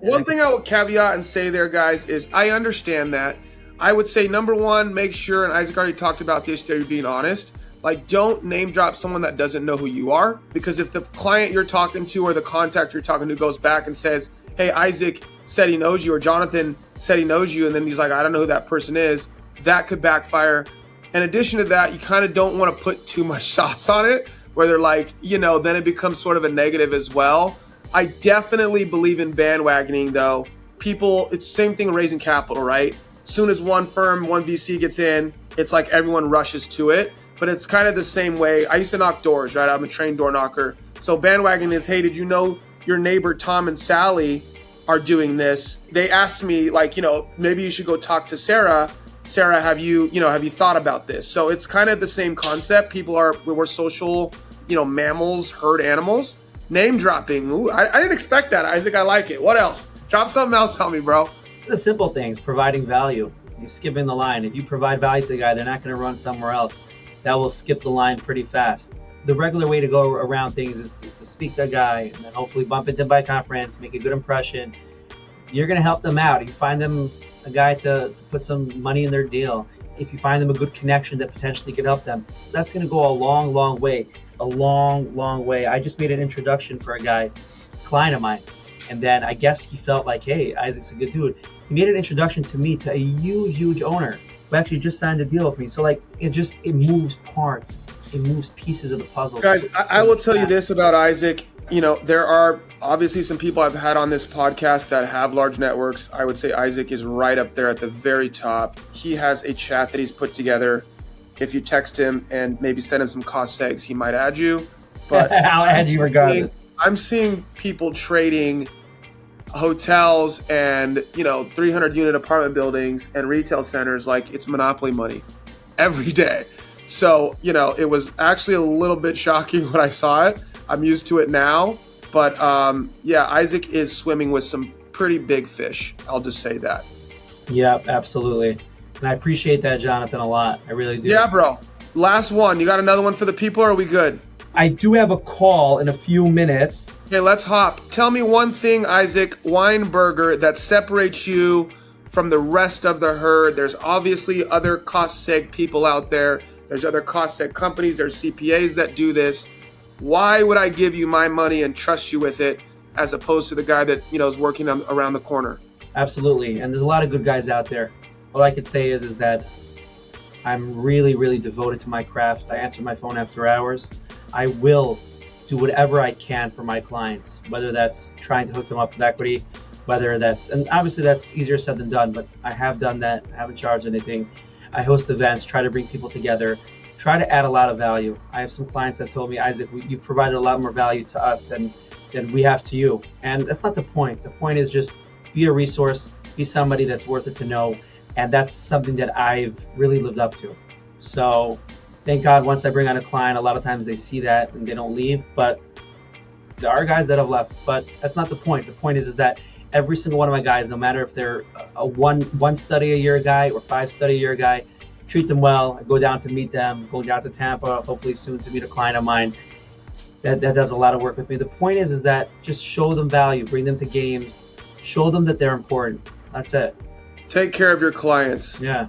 One thing I would caveat and say there, guys, is I understand that. I would say number one, make sure, and Isaac already talked about this, that you're being honest. Like, don't name drop someone that doesn't know who you are. Because if the client you're talking to or the contact you're talking to goes back and says, hey, Isaac said he knows you, or Jonathan said he knows you, and then he's like, I don't know who that person is, that could backfire. In addition to that, you kind of don't want to put too much sauce on it, where they're like, then it becomes sort of a negative as well. I definitely believe in bandwagoning, though. People, it's the same thing raising capital, right? As soon as one firm, one VC gets in, it's like everyone rushes to it. But it's kind of the same way. I used to knock doors, right? I'm a trained door knocker. So bandwagoning is, hey, did you know your neighbor Tom and Sally are doing this? They asked me, like, maybe you should go talk to Sarah. Sarah, have you thought about this? So it's kind of the same concept. We're social, mammals, herd animals. Name dropping. Ooh, I didn't expect that, Isaac. I like it. What else? Drop something else on me, bro. The simple things, providing value. You're skipping the line. If you provide value to the guy, they're not going to run somewhere else. That will skip the line pretty fast. The regular way to go around things is to speak to a guy and then hopefully bump into by conference, make a good impression. You're going to help them out. You find them a guy to put some money in their deal. If you find them a good connection that potentially could help them, that's going to go a long, long way. A long, long way. I just made an introduction for a guy, client of mine, and then I guess he felt like, hey, Isaac's a good dude. He made an introduction to me to a huge owner who actually just signed a deal with me. So like it moves parts, it moves pieces of the puzzle. Guys, I will tell you this about Isaac. There are obviously some people I've had on this podcast that have large networks. I would say Isaac is right up there at the very top. He has a chat that he's put together. If you text him and maybe send him some cost segs, he might add you. But I'll add you regardless. I'm seeing people trading hotels and 300 unit apartment buildings and retail centers like it's monopoly money every day. So it was actually a little bit shocking when I saw it. I'm used to it now, but Isaac is swimming with some pretty big fish. I'll just say that. Yep, absolutely. And I appreciate that, Jonathan, a lot. I really do. Yeah, bro. Last one. You got another one for the people, or are we good? I do have a call in a few minutes. Okay, let's hop. Tell me one thing, Isaac Weinberger, that separates you from the rest of the herd. There's obviously other cost seg people out there. There's other cost seg companies. There's CPAs that do this. Why would I give you my money and trust you with it as opposed to the guy that is working around the corner? Absolutely. And there's a lot of good guys out there. All I could say is that I'm really, really devoted to my craft. I answer my phone after hours. I will do whatever I can for my clients, whether that's trying to hook them up with equity, and obviously that's easier said than done, but I have done that. I haven't charged anything. I host events, try to bring people together, try to add a lot of value. I have some clients that told me, Isaac, you provided a lot more value to us than we have to you. And that's not the point. The point is just be a resource, be somebody that's worth it to know. And that's something that I've really lived up to. So thank God once I bring on a client, a lot of times they see that and they don't leave, but there are guys that have left, but that's not the point. The point is that every single one of my guys, no matter if they're a one study a year guy or 5 study a year guy, treat them well. I go down to meet them, go down to Tampa, hopefully soon to meet a client of mine that does a lot of work with me. The point is that just show them value, bring them to games, show them that they're important. That's it. Take care of your clients. Yeah.